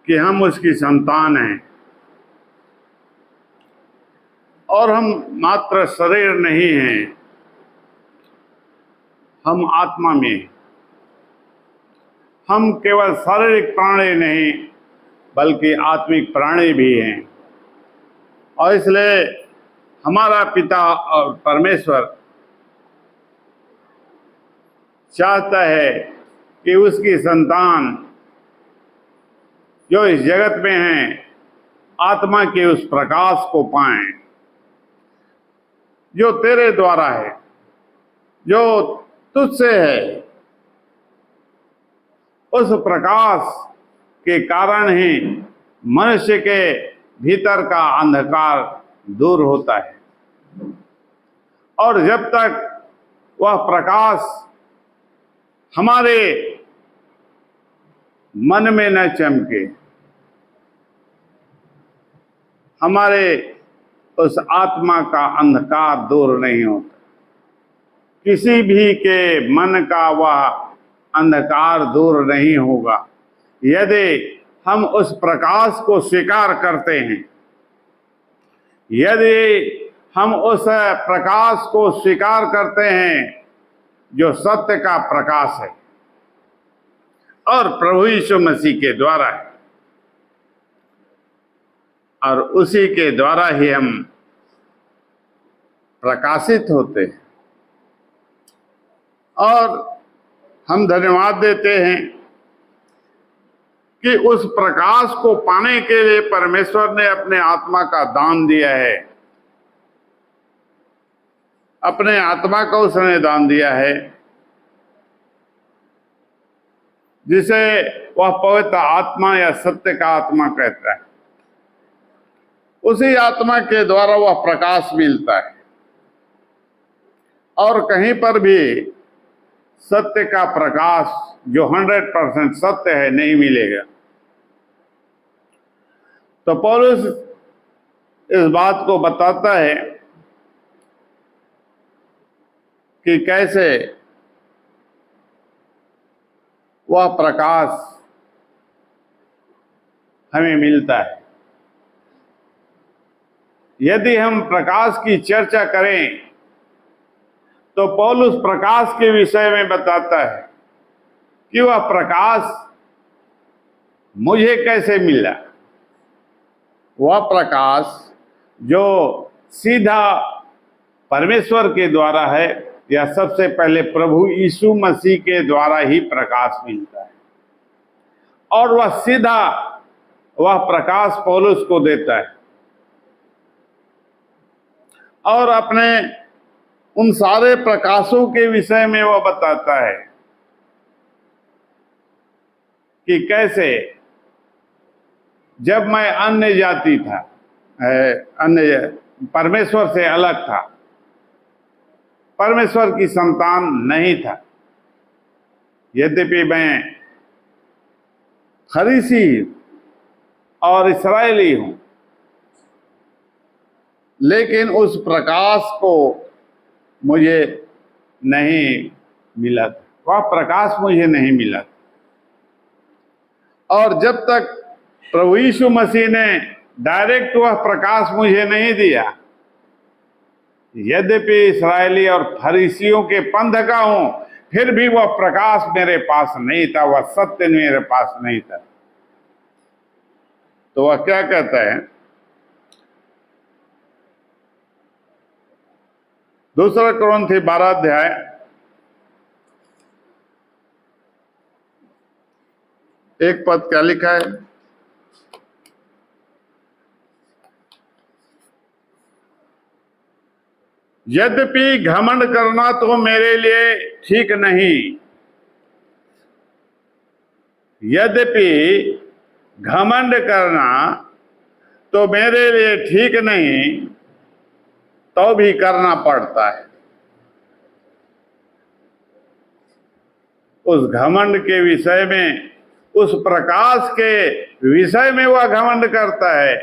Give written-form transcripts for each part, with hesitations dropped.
कि हम उसकी संतान हैं और हम मात्र शरीर नहीं हैं, हम आत्मा में हैं। हम केवल शारीरिक प्राणी नहीं बल्कि आत्मिक प्राणी भी हैं। और इसलिए हमारा पिता और परमेश्वर चाहता है कि उसकी संतान जो इस जगत में हैं आत्मा के उस प्रकाश को पाएं जो तेरे द्वारा है, जो तुझसे है। उस प्रकाश के कारण ही मनुष्य के भीतर का अंधकार दूर होता है। और जब तक वह प्रकाश हमारे मन में न चमके, हमारे उस आत्मा का अंधकार दूर नहीं होता। किसी भी के मन का वह अंधकार दूर नहीं होगा यदि हम उस प्रकाश को स्वीकार करते हैं, यदि हम उस प्रकाश को स्वीकार करते हैं जो सत्य का प्रकाश है और प्रभु यीशु मसीह के द्वारा है, और उसी के द्वारा ही हम प्रकाशित होते हैं। और हम धन्यवाद देते हैं कि उस प्रकाश को पाने के लिए परमेश्वर ने अपने आत्मा का दान दिया है। अपने आत्मा को उसने दान दिया है जिसे वह पवित्र आत्मा या सत्य का आत्मा कहता है। उसी आत्मा के द्वारा वह प्रकाश मिलता है और कहीं पर भी सत्य का प्रकाश जो 100% सत्य है नहीं मिलेगा। तो पौलुस इस बात को बताता है कि कैसे वह प्रकाश हमें मिलता है। यदि हम प्रकाश की चर्चा करें तो पौलुस प्रकाश के विषय में बताता है कि वह प्रकाश मुझे कैसे मिला। वह प्रकाश जो सीधा परमेश्वर के द्वारा है या सबसे पहले प्रभु यीशु मसीह के द्वारा ही प्रकाश मिलता है, और वह सीधा वह प्रकाश पौलुस को देता है और अपने उन सारे प्रकाशों के विषय में वह बताता है कि कैसे जब मैं अन्य जाति था, अन्य परमेश्वर से अलग था, परमेश्वर की संतान नहीं था, यद्यपि मैं फरीसी और इस्राएली हूं, लेकिन उस प्रकाश को मुझे नहीं मिला था। वह प्रकाश मुझे नहीं मिला था। और जब तक प्रभु यीशु मसीह ने डायरेक्ट वह प्रकाश मुझे नहीं दिया, यद्यपि इस्राएली और फरीसियों के पंथ का हूं, फिर भी वह प्रकाश मेरे पास नहीं था, वह सत्य मेरे पास नहीं था। तो वह क्या कहता है? दूसरा कुरिन्थी 12 अध्याय 1 पद क्या लिखा है? यद्यपि घमंड करना तो मेरे लिए ठीक नहीं, यद्यपि घमंड करना तो मेरे लिए ठीक नहीं, तो भी करना पड़ता है। उस घमंड के विषय में, उस प्रकाश के विषय में वह घमंड करता है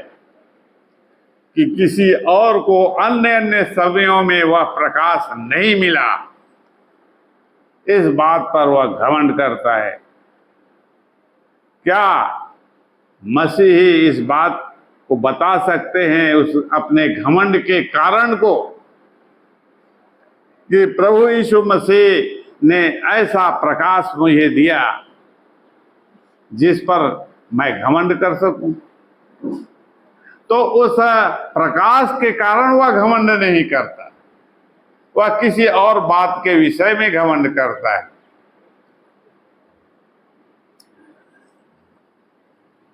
कि किसी और को अन्य अन्य समयों में वह प्रकाश नहीं मिला, इस बात पर वह घमंड करता है। क्या मसीह ही इस बात को बता सकते हैं, उस अपने घमंड के कारण को, कि प्रभु यीशु मसीह ने ऐसा प्रकाश मुझे दिया जिस पर मैं घमंड कर सकूं। तो उस प्रकाश के कारण वह घमंड नहीं करता, वह किसी और बात के विषय में घमंड करता है।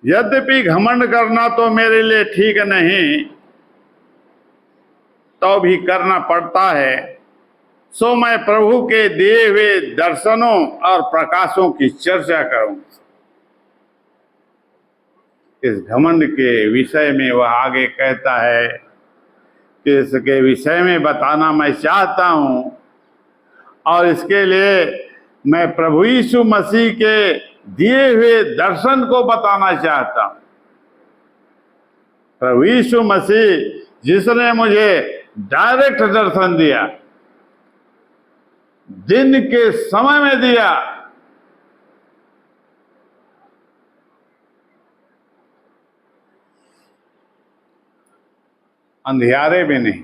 यद्यपि घमंड करना तो मेरे लिए ठीक नहीं, तो भी करना पड़ता है, सो मैं प्रभु के दिए हुए दर्शनों और प्रकाशों की चर्चा करूं। इस घमंड के विषय में वह आगे कहता है कि इसके विषय में बताना मैं चाहता हूं, और इसके लिए मैं प्रभु यीशु मसीह के दिए हुए दर्शन को बताना चाहता हूं। प्रभु यीशु मसीह जिसने मुझे डायरेक्ट दर्शन दिया, दिन के समय में दिया, अंधियारे में नहीं।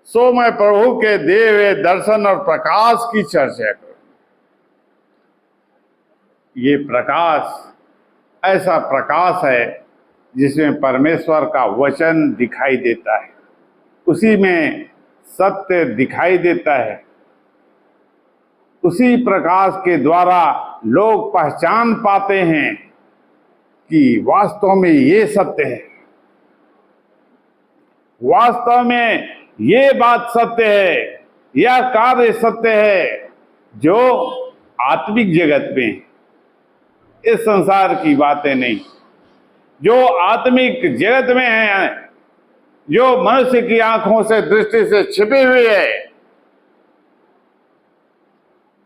सो मैं प्रभु के दिए हुए दर्शन और प्रकाश की चर्चा करूं। ये प्रकाश ऐसा प्रकाश है जिसमें परमेश्वर का वचन दिखाई देता है, उसी में सत्य दिखाई देता है। उसी प्रकाश के द्वारा लोग पहचान पाते हैं कि वास्तव में ये सत्य है, वास्तव में ये बात सत्य है, यह कार्य सत्य है जो आत्मिक जगत में, इस संसार की बातें नहीं, जो आत्मिक जगत में है, जो मनुष्य की आंखों से दृष्टि से छिपी हुई है,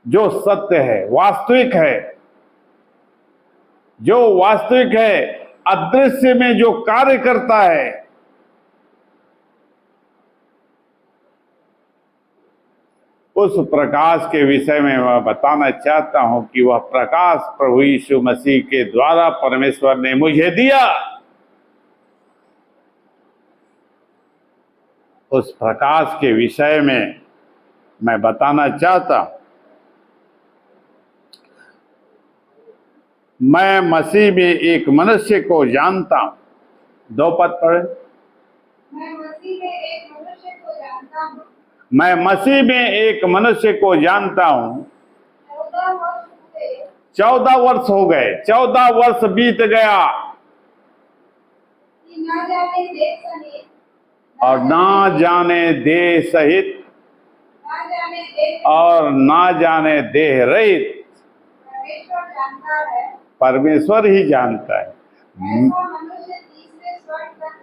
जो सत्य है, वास्तविक है, जो वास्तविक है, अदृश्य में जो कार्य करता है, उस प्रकाश के विषय में मैं बताना चाहता हूं कि वह प्रकाश प्रभु यीशु मसीह के द्वारा परमेश्वर ने मुझे दिया। उस प्रकाश के विषय में मैं बताना चाहता हूं। मैं मसीह में एक मनुष्य को जानता हूं। 2 पद पढ़े। मैं मसीह में एक मनुष्य को जानता हूं। मैं मसीह में एक मनुष्य को जानता हूं। 14 वर्ष हो गए। 14 वर्ष बीत गया और ना जाने देह सहित और ना जाने देह रहित परमेश्वर ही जानता है।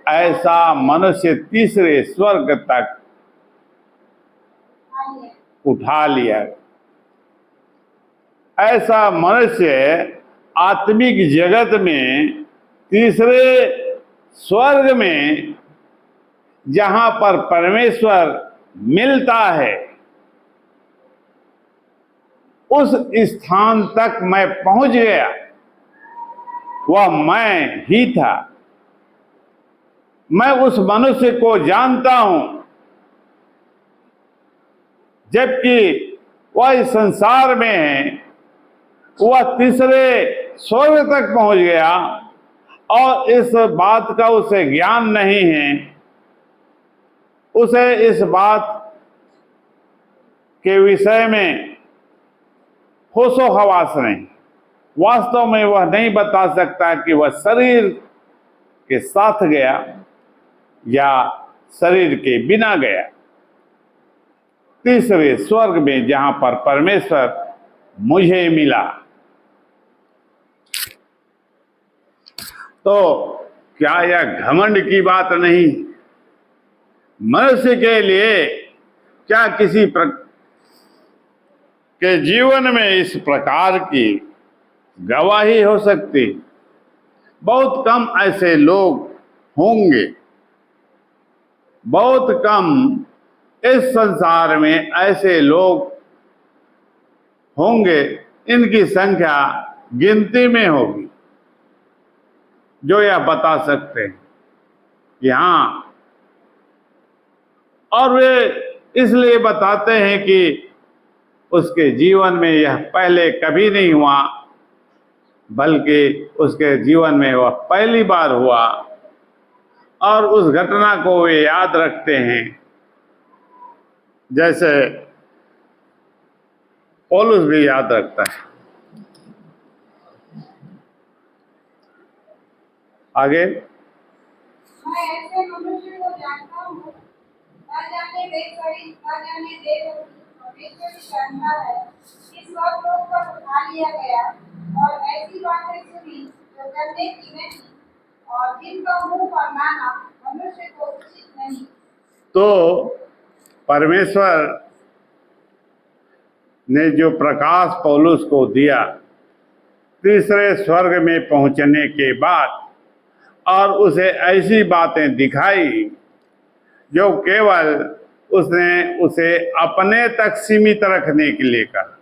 ऐसा मनुष्य तीसरे स्वर्ग तक उठा लिया। ऐसा मनुष्य आत्मिक जगत में तीसरे स्वर्ग में, जहां पर परमेश्वर मिलता है, उस स्थान तक मैं पहुंच गया। वह मैं ही था। मैं उस मनुष्य को जानता हूं, जबकि वह इस संसार में है, वह तीसरे स्वर्ग तक पहुंच गया और इस बात का उसे ज्ञान नहीं है। उसे इस बात के विषय में होशो हवास नहीं। वास्तव में वह नहीं बता सकता कि वह शरीर के साथ गया या शरीर के बिना गया। तीसरे स्वर्ग में जहां पर परमेश्वर मुझे मिला। तो क्या यह घमंड की बात नहीं? मनुष्य के लिए क्या किसी के जीवन में इस प्रकार की गवाही हो सकती? बहुत कम ऐसे लोग होंगे, बहुत कम इस संसार में ऐसे लोग होंगे, इनकी संख्या गिनती में होगी, जो यह बता सकते हैं कि हाँ। और वे इसलिए बताते हैं कि उसके जीवन में यह पहले कभी नहीं हुआ, बल्कि उसके जीवन में वह पहली बार हुआ, और उस घटना को वे याद रखते हैं, जैसे पौलुस भी याद रखता है। आगे, मैं ऐसे मनुष्य को जानता हूँ, न जाने परमेश्वर ही जानता है कि सब लोग पर उठा लिया गया और ऐसी बातें सुनी जो करने की नहीं, और जिनका मुंह पर माना मनुष्य को उचित नहीं। तो परमेश्वर ने जो प्रकाश पौलुस को दिया तीसरे स्वर्ग में पहुंचने के बाद, और उसे ऐसी बातें दिखाई जो केवल उसने उसे अपने तक सीमित रखने के लिए कहा।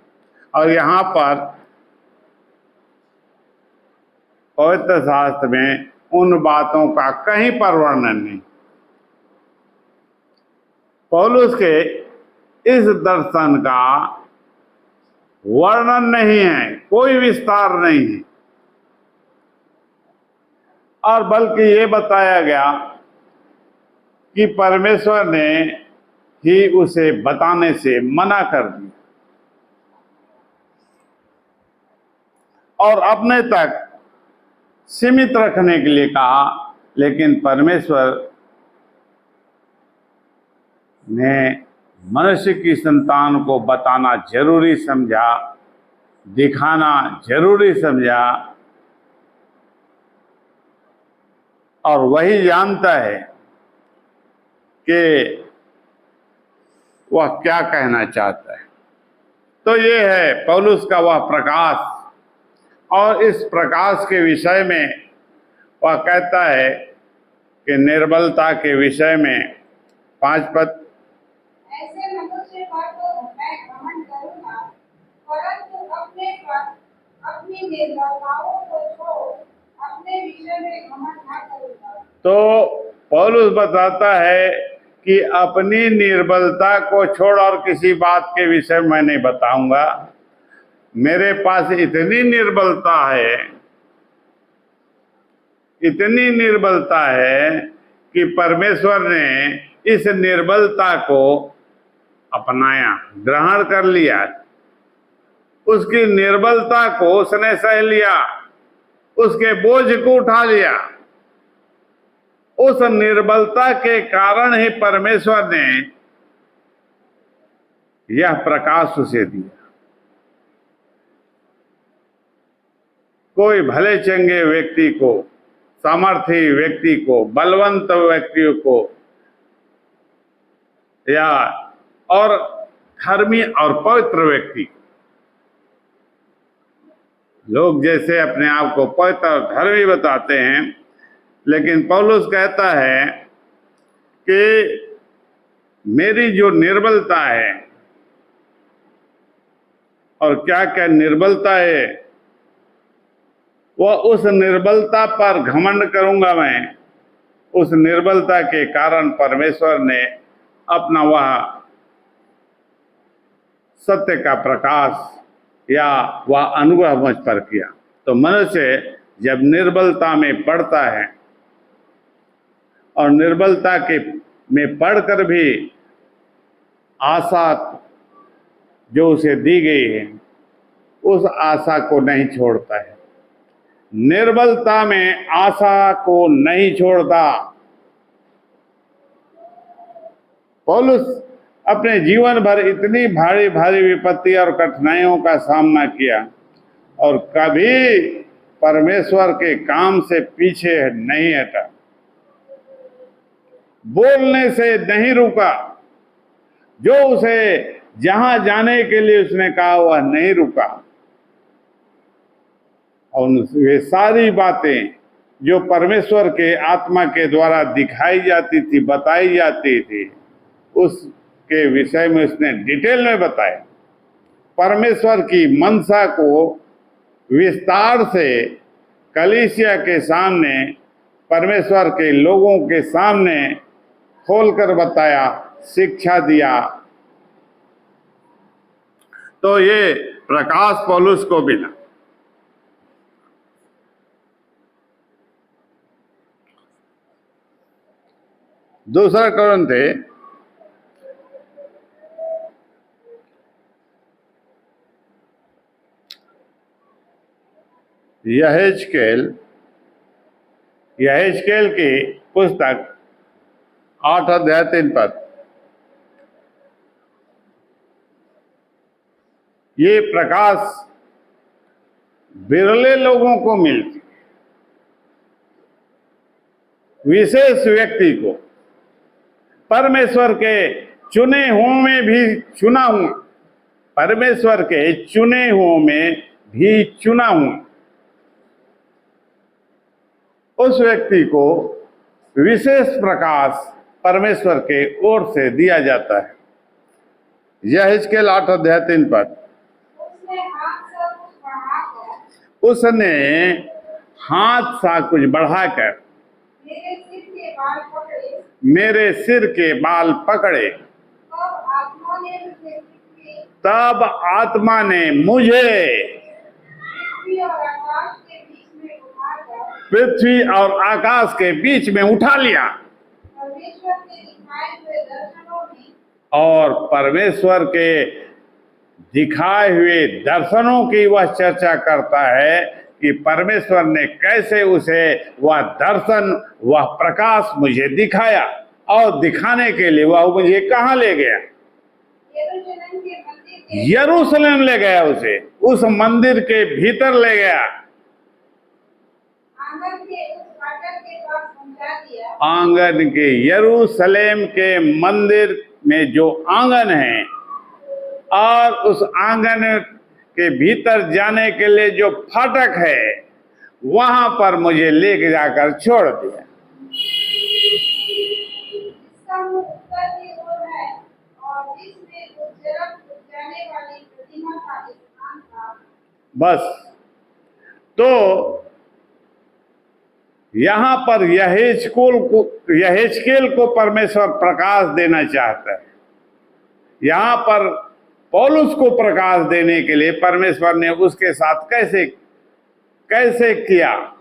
और यहाँ पर पवित्र शास्त्र में उन बातों का कहीं पर वर्णन नहीं। पौलुस के इस दर्शन का वर्णन नहीं है, कोई विस्तार नहीं है, और बल्कि ये बताया गया कि परमेश्वर ने ही उसे बताने से मना कर दिया और अपने तक सीमित रखने के लिए कहा। लेकिन परमेश्वर ने मनुष्य की संतान को बताना जरूरी समझा, दिखाना जरूरी समझा, और वही जानता है कि वह क्या कहना चाहता है। तो ये है पौलुस का वह प्रकाश, और इस प्रकाश के विषय में वह कहता है कि निर्बलता के विषय में 5 पद, ऐसे मनुष्य पर तो मैं घमंड करूंगा, परंतु अपने पर अपनी निर्बलताओं को छोड़ अपने विषय में घमंड न करूंगा। तो पौलुस बताता है कि अपनी निर्बलता को छोड़ और किसी बात के विषय में मैं नहीं बताऊंगा। मेरे पास इतनी निर्बलता है, इतनी निर्बलता है कि परमेश्वर ने इस निर्बलता को अपनाया, ग्रहण कर लिया। उसकी निर्बलता को उसने सह लिया, उसके बोझ को उठा लिया। उस निर्बलता के कारण ही परमेश्वर ने यह प्रकाश उसे दिया। कोई भले चंगे व्यक्ति को, सामर्थी व्यक्ति को, बलवंत व्यक्तियों को, या और धर्मी और पवित्र व्यक्ति, लोग जैसे अपने आप को पवित्र और धर्मी बताते हैं, लेकिन पौलुस कहता है कि मेरी जो निर्बलता है, और क्या क्या निर्बलता है, वह उस निर्बलता पर घमंड करूंगा मैं। उस निर्बलता के कारण परमेश्वर ने अपना वह सत्य का प्रकाश या वह अनुग्रह मुझ पर किया। तो मनुष्य जब निर्बलता में पड़ता है, और निर्बलता के में पढ़कर भी आशा जो उसे दी गई है, उस आशा को नहीं छोड़ता है। निर्बलता में आशा को नहीं छोड़ता। पौलुस अपने जीवन भर इतनी भारी भारी विपत्ति और कठिनाइयों का सामना किया, और कभी परमेश्वर के काम से पीछे नहीं हटा, बोलने से नहीं रुका। जो उसे जहां जाने के लिए उसने कहा वह नहीं रुका, और वे सारी बातें जो परमेश्वर के आत्मा के द्वारा दिखाई जाती थी, बताई जाती थी, उसके विषय में उसने डिटेल में बताया। परमेश्वर की मनसा को विस्तार से कलीसिया के सामने, परमेश्वर के लोगों के सामने खोलकर बताया, शिक्षा दिया। तो ये प्रकाश पौलुस को मिला। दूसरा कुरिन्थी यहेजकेल की पुस्तक 8 अध्याय 3 पद। ये प्रकाश बिरले लोगों को मिलती, विशेष व्यक्ति को, परमेश्वर के चुने हुओं में भी चुना हुआ, परमेश्वर के चुने हुओं में भी चुना हुआ उस व्यक्ति को विशेष प्रकाश परमेश्वर के ओर से दिया जाता है। यहेजकेल 8 अध्याय 3 पद। उसने हाथ सा कुछ बढ़ाकर मेरे सिर के बाल पकड़े, तब आत्मा ने मुझे पृथ्वी और आकाश के बीच में उठा लिया, और परमेश्वर के दिखाए हुए दर्शनों की वह चर्चा करता है कि परमेश्वर ने कैसे उसे वह दर्शन, वह प्रकाश मुझे दिखाया, और दिखाने के लिए वह मुझे कहाँ ले गया? यरूशलेम ले गया, उसे उस मंदिर के भीतर ले गया, आंगन के, यरूशलेम के मंदिर में जो आंगन है, और उस आंगन के भीतर जाने के लिए जो फाटक है, वहां पर मुझे लेके जाकर छोड़ दिया। बस, तो यहां पर यहेजकेल को परमेश्वर प्रकाश देना चाहता है। यहां पर पौलुस को प्रकाश देने के लिए परमेश्वर ने उसके साथ कैसे किया,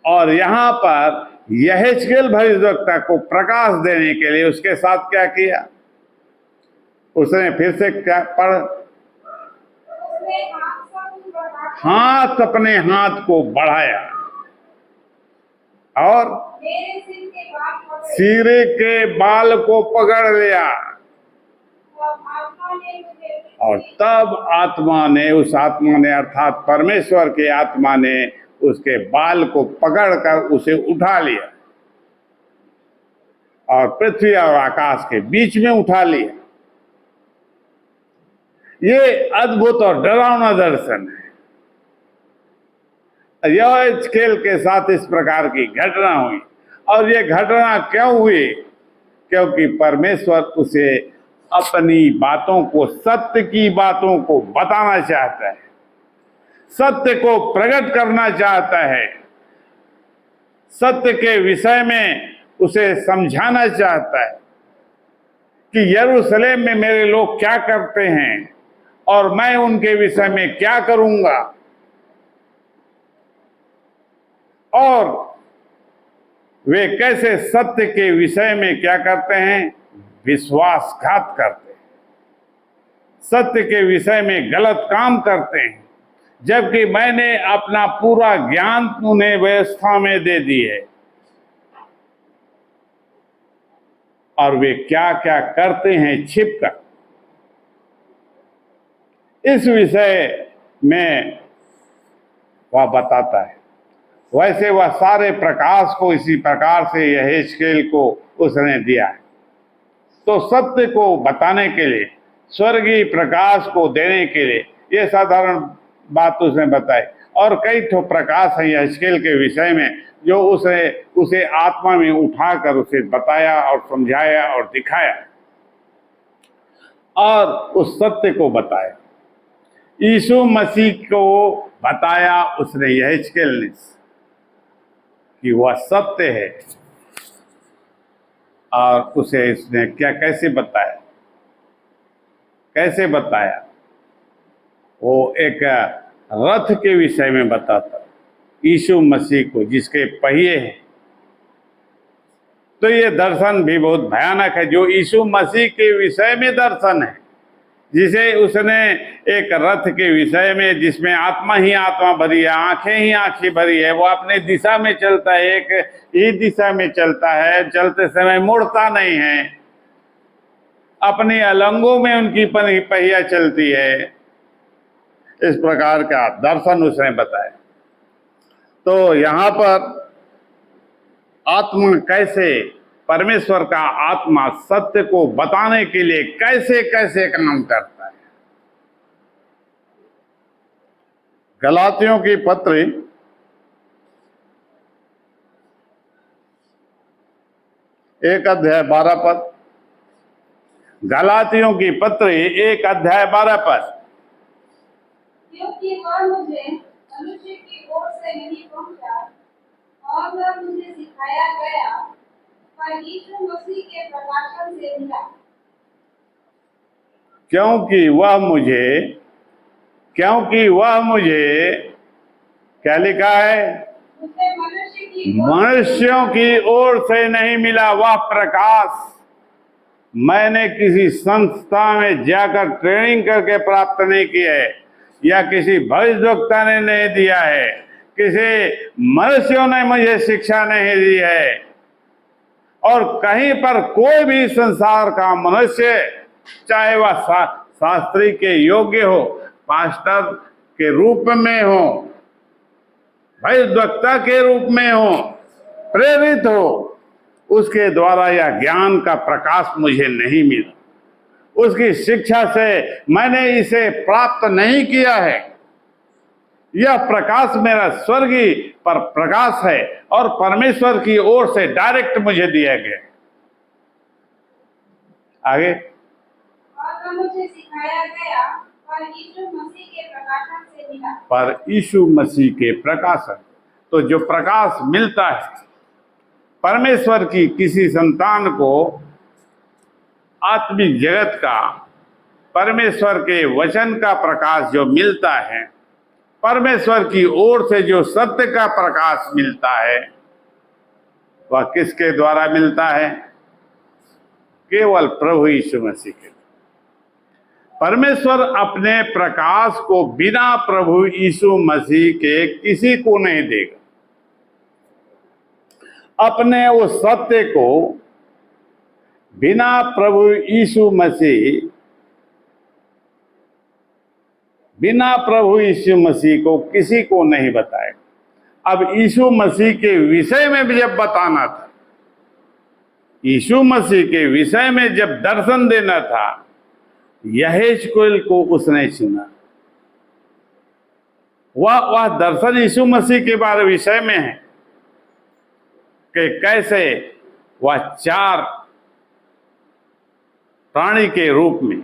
और यहां पर यहेजकेल भविष्यवक्ता को प्रकाश देने के लिए उसके साथ क्या किया? उसने फिर से क्या पढ़, हाथ, अपने हाथ को बढ़ाया और सिरे के बाल को पकड़ लिया, और तब आत्मा ने, उस आत्मा ने अर्थात परमेश्वर की आत्मा ने उसके बाल को पकड़कर उसे उठा लिया और पृथ्वी और आकाश के बीच में उठा लिया। ये अद्भुत और डरावना दर्शन है। यहेजकेल के साथ इस प्रकार की घटना हुई, और ये घटना क्यों हुई? क्योंकि परमेश्वर उसे अपनी बातों को, सत्य की बातों को बताना चाहता है, सत्य को प्रकट करना चाहता है, सत्य के विषय में उसे समझाना चाहता है कि यरूशलेम में मेरे लोग क्या करते हैं और मैं उनके विषय में क्या करूंगा, और वे कैसे सत्य के विषय में क्या करते हैं? विश्वासघात करते हैं, सत्य के विषय में गलत काम करते हैं, जबकि मैंने अपना पूरा ज्ञान उन्हें व्यवस्था में दे दी है। और वे क्या क्या करते हैं छिपकर, इस विषय में वह बताता है। वैसे वह सारे प्रकाश को इसी प्रकार से यहेजकेल को उसने दिया है। तो सत्य को बताने के लिए, स्वर्गीय प्रकाश को देने के लिए ये साधारण बात उसने बताई, और कई ठो प्रकाश है यहेजकेल के विषय में जो उसे आत्मा में उठाकर उसे बताया और समझाया और दिखाया और उस सत्य को बताया। यीशु मसीह को बताया उसने यहेजकेल ने कि वह सत्य है, और उसे इसने क्या कैसे बताया, कैसे बताया? वो एक रथ के विषय में बताता, यीशु मसीह को जिसके पहिए हैं। तो ये दर्शन भी बहुत भयानक है, जो यीशु मसीह के विषय में दर्शन है, जिसे उसने एक रथ के विषय में, जिसमें आत्मा ही आत्मा भरी है, आंखें ही आंखें भरी है, वो अपने दिशा में चलता है, एक ही दिशा में चलता है, चलते समय मुड़ता नहीं है, अपनी अलंगों में उनकी पहिया चलती है। इस प्रकार का दर्शन उसने बताया। तो यहाँ पर आत्मा कैसे, परमेश्वर का आत्मा सत्य को बताने के लिए कैसे कैसे काम करता है। गलातियों की पत्र 1:12। गलातियों की पत्र 1:12। क्योंकि वह मुझे मनुष्य की ओर से नहीं पहुंचा और न मुझे सिखाया गया, पर यीशु मसीह के प्रकाशन से मिला। क्योंकि वह मुझे क्या लिखा है? मुझे मनुष्यों की ओर से नहीं मिला। वह प्रकाश मैंने किसी संस्था में जाकर ट्रेनिंग करके प्राप्त नहीं किया है, या किसी भविष्यवक्ता ने नहीं दिया है, किसी मनुष्यों ने मुझे शिक्षा नहीं दी है, और कहीं पर कोई भी संसार का मनुष्य, चाहे वह शास्त्री के योग्य हो, पास्टर के रूप में हो, भविष्यवक्ता के रूप में हो, प्रेरित हो, उसके द्वारा यह ज्ञान का प्रकाश मुझे नहीं मिला। उसकी शिक्षा से मैंने इसे प्राप्त नहीं किया है। यह प्रकाश मेरा स्वर्गीय पर प्रकाश है, और परमेश्वर की ओर से डायरेक्ट मुझे दिया गया। आगे, और मुझे सिखाया गया, पर यीशु मसीह के प्रकाशन से मिला। पर यीशु मसीह के प्रकाशन। तो जो प्रकाश मिलता है परमेश्वर की किसी संतान को, आत्मिक जगत का, परमेश्वर के वचन का प्रकाश जो मिलता है, परमेश्वर की ओर से जो सत्य का प्रकाश मिलता है, वह किसके द्वारा मिलता है? केवल प्रभु यीशु मसीह के। परमेश्वर अपने प्रकाश को बिना प्रभु यीशु मसीह के किसी को नहीं देगा। अपने उस सत्य को बिना प्रभु यीशु मसीह को किसी को नहीं बताएगा। अब यीशु मसीह के विषय में भी जब बताना था, यीशु मसीह के विषय में जब दर्शन देना था, यहेजकेल को उसने चुना। वह दर्शन यीशु मसीह के बारे विषय में है कि कैसे वह 4 प्राणी के रूप में,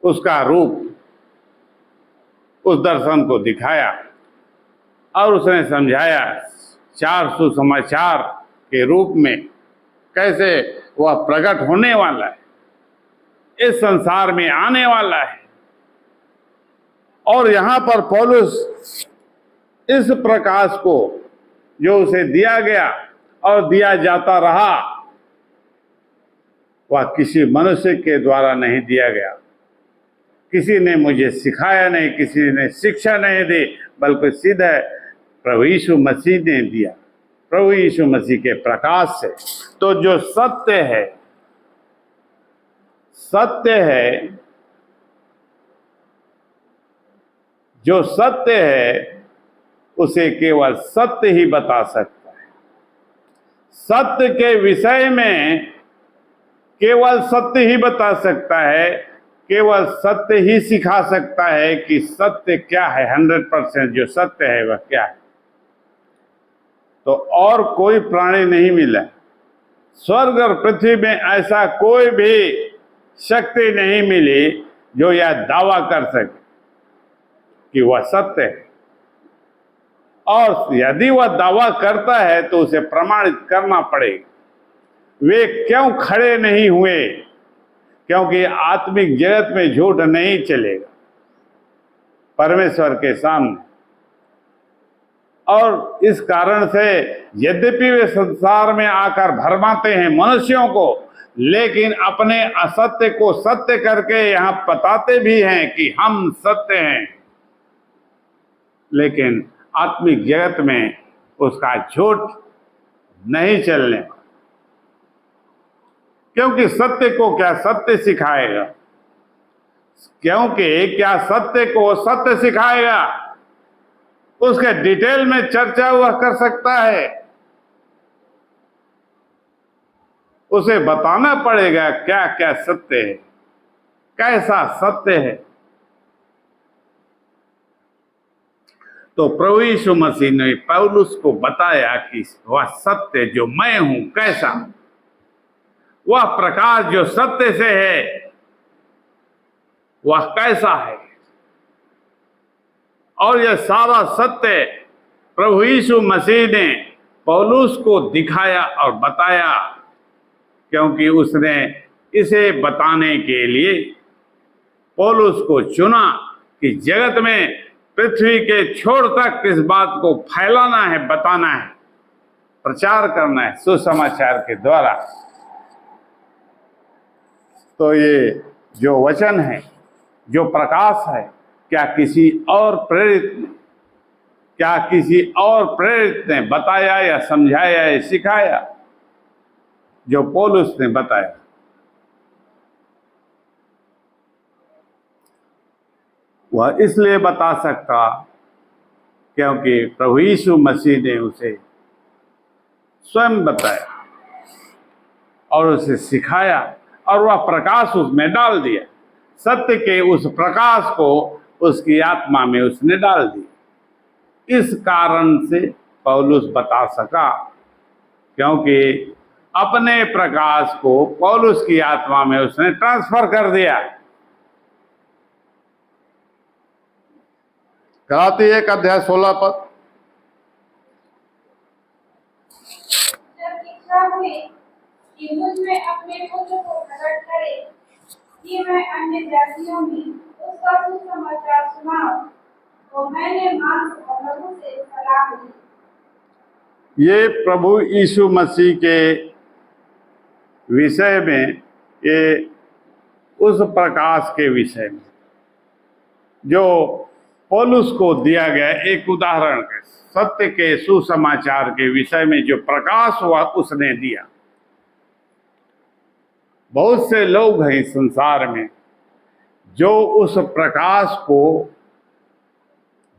उसका रूप, उस दर्शन को दिखाया, और उसने समझाया 4 सुसमाचार के रूप में कैसे वह प्रकट होने वाला है, इस संसार में आने वाला है। और यहां पर पौलुस इस प्रकाश को जो उसे दिया गया और दिया जाता रहा, वह किसी मनुष्य के द्वारा नहीं दिया गया। किसी ने मुझे सिखाया नहीं, किसी ने शिक्षा नहीं दी, बल्कि सीधे प्रभु यीशु मसीह ने दिया, प्रभु यीशु मसीह के प्रकाश से। तो जो सत्य है, उसे केवल सत्य ही बता सकता है। सत्य के विषय में केवल सत्य ही बता सकता है, केवल सत्य ही सिखा सकता है कि सत्य क्या है। 100% जो सत्य है वह क्या है। तो और कोई प्राणी नहीं मिला, स्वर्ग और पृथ्वी में ऐसा कोई भी शक्ति नहीं मिली जो यह दावा कर सके कि वह सत्य है, और यदि वह दावा करता है तो उसे प्रमाणित करना पड़ेगा। वे क्यों खड़े नहीं हुए? क्योंकि आत्मिक जगत में झूठ नहीं चलेगा परमेश्वर के सामने, और इस कारण से यद्यपि वे संसार में आकर भरमाते हैं मनुष्यों को, लेकिन अपने असत्य को सत्य करके यहां बताते भी हैं कि हम सत्य हैं, लेकिन आत्मिक जगत में उसका झूठ नहीं चलने, क्योंकि सत्य को क्या सत्य सिखाएगा? क्योंकि क्या सत्य को सत्य सिखाएगा? उसके डिटेल में चर्चा वह कर सकता है, उसे बताना पड़ेगा क्या क्या सत्य है, कैसा सत्य है। तो प्रभु यीशु मसीह ने पौलुस को बताया कि वह सत्य जो मैं हूं कैसा, वह प्रकाश जो सत्य से है वह कैसा है, और यह सारा सत्य प्रभु यीशु मसीह ने पौलुस को दिखाया और बताया, क्योंकि उसने इसे बताने के लिए पौलुस को चुना कि जगत में पृथ्वी के छोर तक इस बात को फैलाना है, बताना है, प्रचार करना है सुसमाचार के द्वारा। तो ये जो वचन है, जो प्रकाश है, क्या किसी और प्रेरित ने बताया या समझाया या सिखाया? जो पौलुस ने बताया। वह इसलिए बता सकता क्योंकि प्रभु यीशु मसीह ने उसे स्वयं बताया और उसे सिखाया, और वह प्रकाश उसमें डाल दिया। सत्य के उस प्रकाश को उसकी आत्मा में उसने डाल दिया। इस कारण से पौलुस बता सका, क्योंकि अपने प्रकाश को पौलुस की आत्मा में उसने ट्रांसफर कर दिया। गलाती 1:16 जब इच्छा हुई कि मुझ में अपने पुत्र को प्रकट करे कि मैं अन्य जातियों में उसका सुसमाचार सुनाऊं, तो मैंने मांस और लहू से सलाह ली। ये प्रभु यीशु मसीह के विषय में, ये उस प्रकाश के विषय में जो पौलुस को दिया गया एक उदाहरण के सत्य के सुसमाचार के विषय में जो प्रकाश हुआ उसने दिया। बहुत से लोग हैं संसार में जो उस प्रकाश को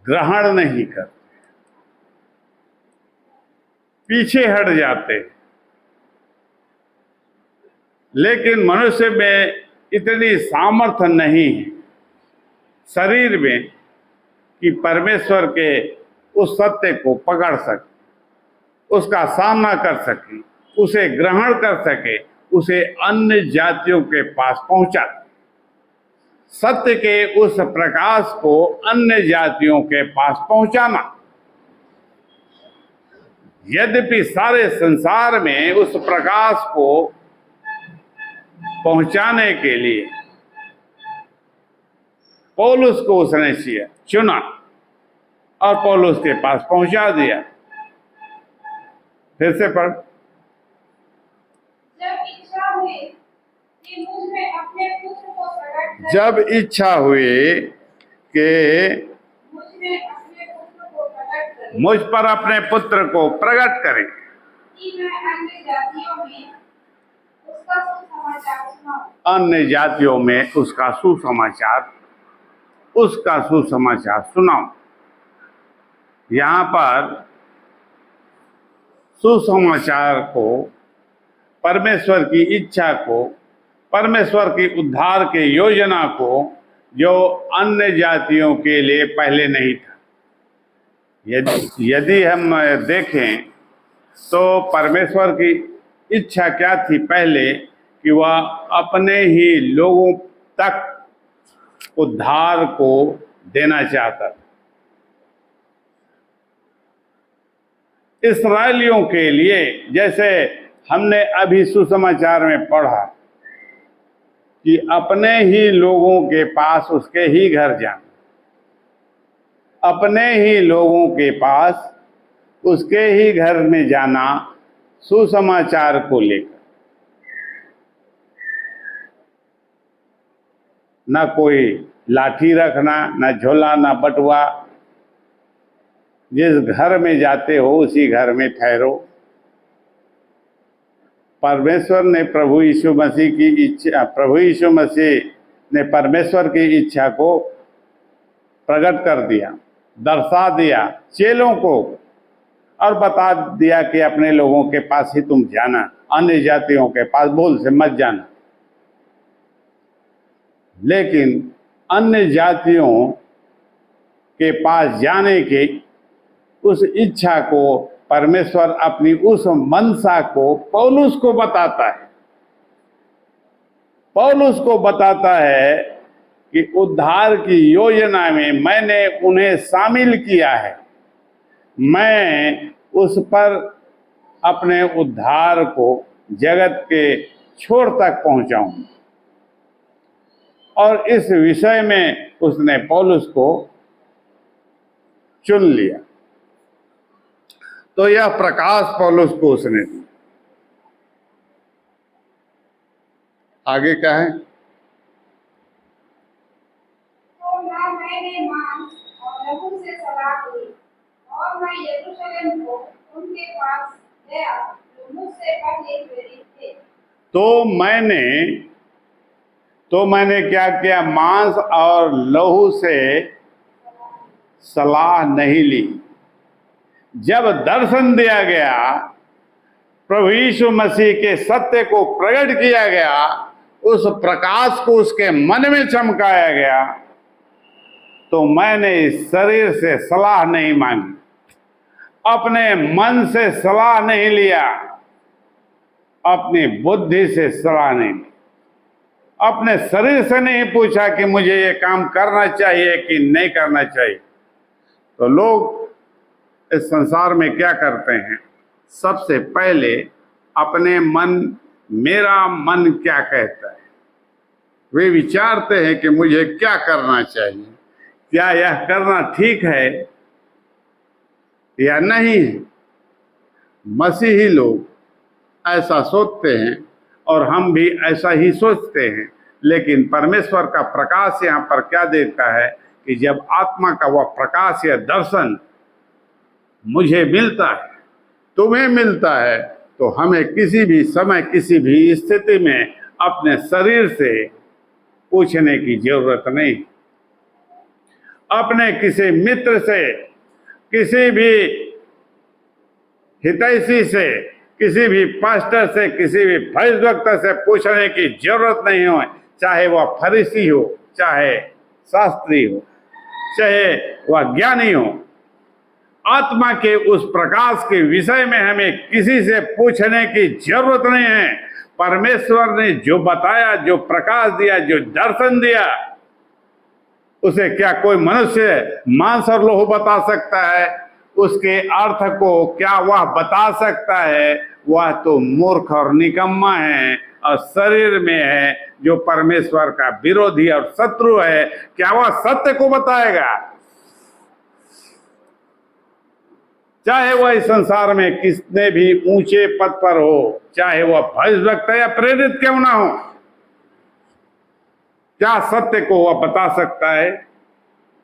ग्रहण नहीं करते, पीछे हट जाते। लेकिन मनुष्य में इतनी सामर्थ्य नहीं है शरीर में कि परमेश्वर के उस सत्य को पकड़ सके, उसका सामना कर सके, उसे ग्रहण कर सके, उसे अन्य जातियों के पास पहुंचा। सत्य के उस प्रकाश को अन्य जातियों के पास पहुंचाना। यद्यपि सारे संसार में उस प्रकाश को पहुंचाने के लिए पौलुस को उसने चुना और पौलुस के पास पहुंचा दिया। फिर से पढ़। जब इच्छा हुई कि मुझ में अपने पुत्र को प्रकट करे, जब इच्छा हुई कि मुझ में अपने पुत्र को प्रकट करे, मुझ पर अपने पुत्र को प्रकट करे कि मैं अन्य जातियों में उसका सुसमाचार सुनाऊं। अन्य जातियों में उसका सुसमाचार सुनाऊं। यहाँ पर सुसमाचार को, परमेश्वर की इच्छा को, परमेश्वर की उद्धार के योजना को जो अन्य जातियों के लिए पहले नहीं था। यदि हम देखें तो परमेश्वर की इच्छा क्या थी पहले, कि वह अपने ही लोगों तक उद्धार को देना चाहता था। इस्राएलियों के लिए, जैसे हमने अभी सुसमाचार में पढ़ा कि अपने ही लोगों के पास उसके ही घर जाना, अपने ही लोगों के पास उसके ही घर में जाना सुसमाचार को लेकर। ना कोई लाठी रखना, ना झोला, ना बटुआ। जिस घर में जाते हो उसी घर में ठहरो। परमेश्वर ने प्रभु यीशु मसीह की इच्छा, प्रभु यीशु मसीह ने परमेश्वर की इच्छा को प्रकट कर दिया, दर्शा दिया चेलों को और बता दिया कि अपने लोगों के पास ही तुम जाना, अन्य जातियों के पास भूल से मत जाना। लेकिन अन्य जातियों के पास जाने की उस इच्छा को परमेश्वर अपनी उस मनसा को पौलुस को बताता है। पौलुस को बताता है कि उद्धार की योजना में मैंने उन्हें शामिल किया है। मैं उस पर अपने उद्धार को जगत के छोर तक पहुंचाऊं। और इस विषय में उसने पौलुस को चुन लिया। तो यह प्रकाश पौलुस को उसने दिया। आगे क्या है? तो ना मैंने मांस और लहू से सलाह दी और मैं यरूशलेम को उनके पास गया जो मुझसे पहले प्रेरित थे। तो मैंने क्या किया? मांस और लहू से सलाह नहीं ली। जब दर्शन दिया गया, प्रभु यीशु मसीह के सत्य को प्रकट किया गया, उस प्रकाश को उसके मन में चमकाया गया, तो मैंने इस शरीर से सलाह नहीं मांगी, अपने मन से सलाह नहीं लिया, अपनी बुद्धि से सलाह नहीं ली, अपने शरीर से नहीं पूछा कि मुझे ये काम करना चाहिए कि नहीं करना चाहिए। तो लोग इस संसार में क्या करते हैं? सबसे पहले अपने मन, मेरा मन क्या कहता है, वे विचारते हैं कि मुझे क्या करना चाहिए, क्या यह करना ठीक है या नहीं है। मसीही लोग ऐसा सोचते हैं और हम भी ऐसा ही सोचते हैं। लेकिन परमेश्वर का प्रकाश यहाँ पर क्या देता है कि जब आत्मा का वह प्रकाश या दर्शन मुझे मिलता है, तुम्हें मिलता है, तो हमें किसी भी समय, किसी भी स्थिति में अपने शरीर से पूछने की जरूरत नहीं। अपने किसी मित्र से, किसी भी हितैषी से, किसी भी पास्टर से, किसी भी भविष्यवक्ता से पूछने की जरूरत नहीं हो। चाहे वह फरीसी हो, चाहे शास्त्री हो, चाहे वह ज्ञानी हो, आत्मा के उस प्रकाश के विषय में हमें किसी से पूछने की जरूरत नहीं है। परमेश्वर ने जो बताया, जो प्रकाश दिया, जो दर्शन दिया, उसे क्या कोई मनुष्य मांस और लोहू बता सकता है? उसके अर्थ को क्या वह बता सकता है? वह तो मूर्ख और निकम्मा है और शरीर में है, जो परमेश्वर का विरोधी और शत्रु है। क्या वह सत्य को बताएगा? चाहे वह इस संसार में कितने भी ऊंचे पद पर हो, चाहे वह भविष्यवक्ता या प्रेरित क्यों ना हो, क्या सत्य को वह बता सकता है?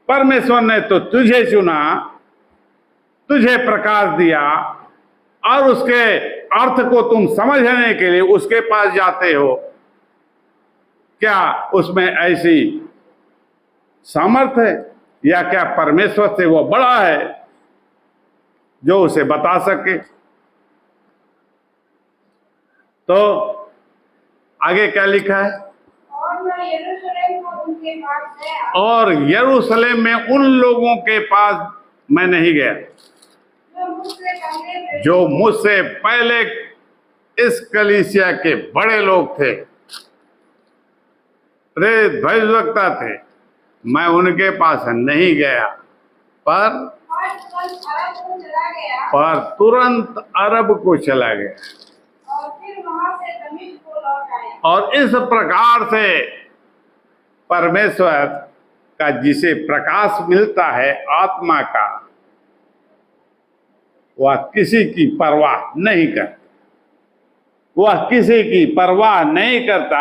परमेश्वर ने तो तुझे चुना, तुझे प्रकाश दिया और उसके अर्थ को तुम समझने के लिए उसके पास जाते हो। क्या उसमें ऐसी सामर्थ्य है या क्या परमेश्वर से वो बड़ा है जो उसे बता सके? तो आगे क्या लिखा है? और मैं यरूशलेम को उनके पास गया और यरूशलेम में उन लोगों के पास मैं नहीं गया जो मुझसे पहले इस कलीसिया के बड़े लोग थे, प्रेरित भविष्यवक्ता थे, मैं उनके पास नहीं गया, पर तुरंत अरब को चला गया। और फिर वहां से दमिश्क को लौट आया। और इस प्रकार से परमेश्वर का जिसे प्रकाश मिलता है आत्मा का, वह किसी की परवाह नहीं करता। वह किसी की परवाह नहीं करता।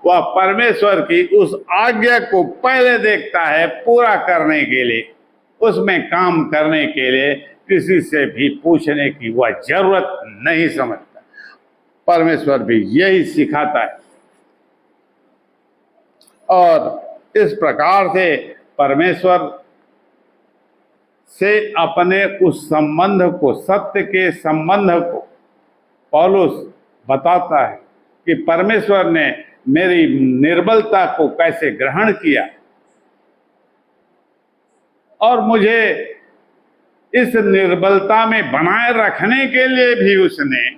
वह परमेश्वर की उस आज्ञा को पहले देखता है पूरा करने के लिए, उसमें काम करने के लिए किसी से भी पूछने की वह जरूरत नहीं समझता। परमेश्वर भी यही सिखाता है। और इस प्रकार से परमेश्वर से अपने उस संबंध को, सत्य के संबंध को पौलुस बताता है कि परमेश्वर ने मेरी निर्बलता को कैसे ग्रहण किया और मुझे इस निर्बलता में बनाए रखने के लिए भी उसने,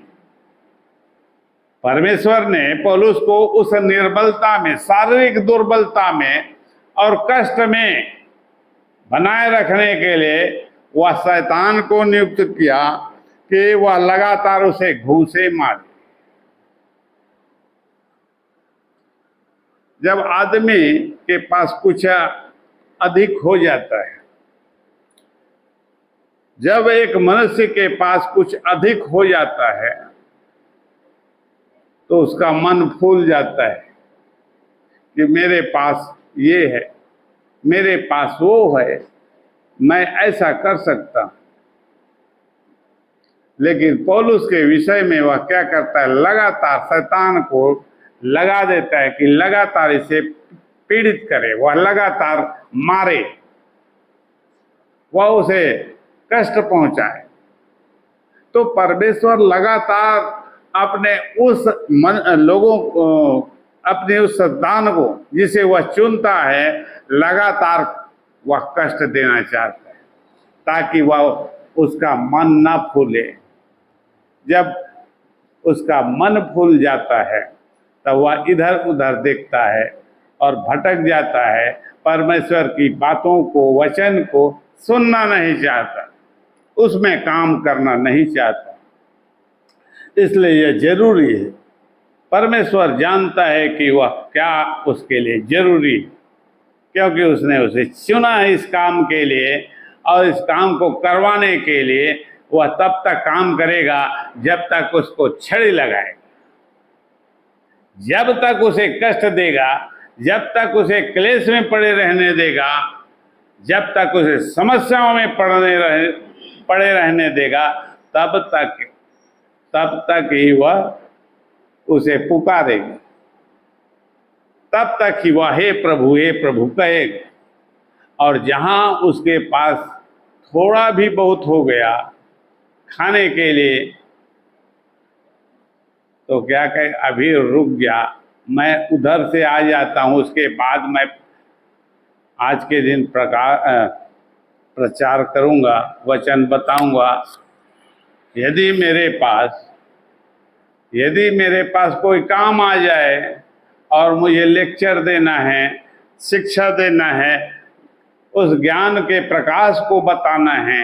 परमेश्वर ने पौलुस को उस निर्बलता में, शारीरिक दुर्बलता में और कष्ट में बनाए रखने के लिए वह शैतान को नियुक्त किया कि वह लगातार उसे घूंसे मारे। जब आदमी के पास कुछ अधिक हो जाता है, जब एक मनुष्य के पास कुछ अधिक हो जाता है तो उसका मन फूल जाता है कि मेरे पास ये है, मेरे पास वो है, मैं ऐसा कर सकता हूं। लेकिन पौलुस के विषय में वह क्या करता है, लगातार शैतान को लगा देता है कि लगातार इसे पीड़ित करे, वह लगातार मारे, वह उसे कष्ट पहुंचाए। तो परमेश्वर लगातार अपने उस लोगों को, अपने उस संतान को जिसे वह चुनता है, लगातार वह कष्ट देना चाहता है ताकि वह उसका मन ना फूले। जब उसका मन फूल जाता है तब वह इधर उधर देखता है और भटक जाता है, परमेश्वर की बातों को, वचन को सुनना नहीं चाहता, उसमें काम करना नहीं चाहता। इसलिए यह जरूरी है, परमेश्वर जानता है कि वह क्या उसके लिए जरूरी है, क्योंकि उसने उसे चुना है इस काम के लिए, और इस काम को करवाने के लिए वह तब तक काम करेगा जब तक उसको छड़ी लगाएगा, जब तक उसे कष्ट देगा, जब तक उसे क्लेश में पड़े रहने देगा, जब तक उसे समस्याओं में पड़े रहने देगा, तब तक ही वह उसे पुकारेगा, तब तक ही वह हे प्रभु कहेगा। और जहां उसके पास थोड़ा भी बहुत हो गया खाने के लिए, तो क्या कहे, अभी रुक जा, मैं उधर से आ जाता हूं, उसके बाद मैं आज के दिन प्रचार करूंगा, वचन बताऊंगा। यदि मेरे पास कोई काम आ जाए और मुझे लेक्चर देना है, शिक्षा देना है, उस ज्ञान के प्रकाश को बताना है,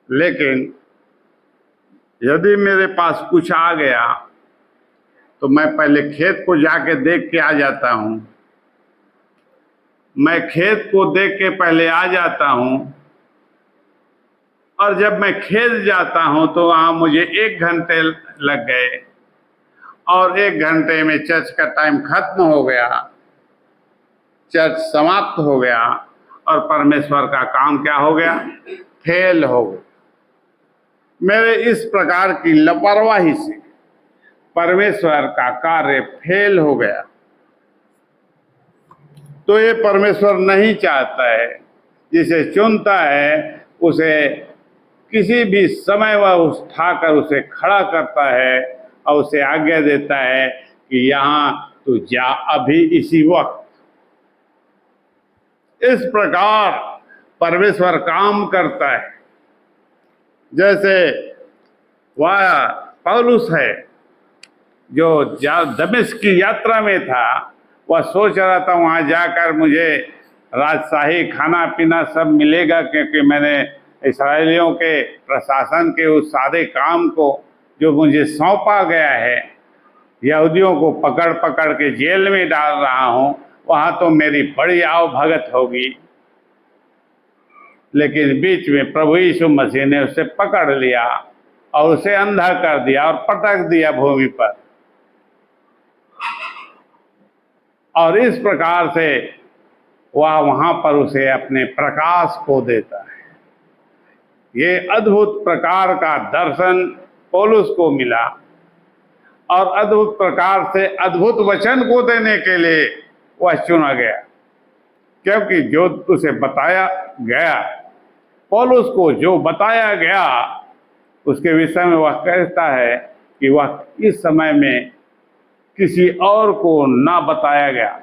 लेकिन यदि मेरे पास कुछ आ गया तो मैं पहले खेत को जाके देख के आ जाता हूं। मैं खेत को देख के पहले आ जाता हूं, और जब मैं खेत जाता हूं तो वहां मुझे 1 घंटे लग गए, और 1 घंटे में चर्च का टाइम खत्म हो गया, चर्च समाप्त हो गया, और परमेश्वर का काम क्या हो गया, फेल हो गया। मेरे इस प्रकार की लापरवाही से परमेश्वर का कार्य फेल हो गया। तो ये परमेश्वर नहीं चाहता है। जिसे चुनता है उसे किसी भी समय वह उठाकर उसे खड़ा करता है और उसे आज्ञा देता है कि यहाँ तू जा, अभी इसी वक्त। इस प्रकार परमेश्वर काम करता है। जैसे वह पौलुस है जो दमिश्क की यात्रा में था, वह सोच रहा था वहाँ जाकर मुझे राजशाही खाना पीना सब मिलेगा, क्योंकि मैंने इस्राएलियों के प्रशासन के उस सारे काम को जो मुझे सौंपा गया है, यहूदियों को पकड़ पकड़ के जेल में डाल रहा हूँ, वहाँ तो मेरी बड़ी आवभगत होगी। लेकिन बीच में प्रभु यीशु मसीह ने उसे पकड़ लिया और उसे अंधा कर दिया और पटक दिया भूमि पर। और इस प्रकार से वह वहां पर उसे अपने प्रकाश को देता है। ये अद्भुत प्रकार का दर्शन पौलुस को मिला और अद्भुत प्रकार से अद्भुत वचन को देने के लिए वह चुना गया, क्योंकि जो उसे बताया गया, पौलुस को जो बताया गया, उसके विषय में वह कहता है कि वह इस समय में किसी और को ना बताया गया,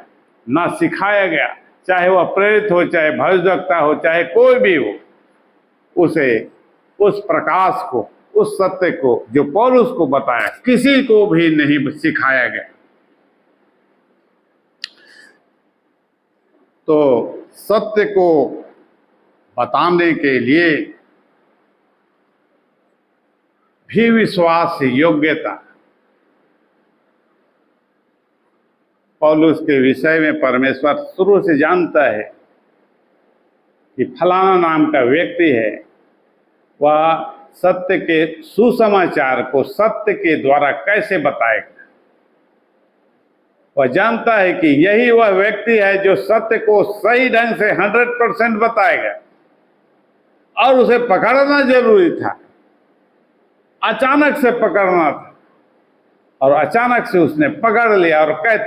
ना सिखाया गया, चाहे वह प्रेरित हो, चाहे भविष्यवक्ता हो, चाहे कोई भी हो, उसे उस प्रकाश को, उस सत्य को जो पौलुस को बताया, किसी को भी नहीं सिखाया गया। तो सत्य को बताने के लिए भी विश्वास योग्यता। पौलुस के विषय में परमेश्वर शुरू से जानता है कि फलाना नाम का व्यक्ति है, वह सत्य के सुसमाचार को सत्य के द्वारा कैसे बताएगा। वह जानता है कि यही वह व्यक्ति है जो सत्य को सही ढंग से 100% बताएगा। और उसे पकड़ना जरूरी था, अचानक से पकड़ना था, और अचानक से उसने पकड़ लिया और कहते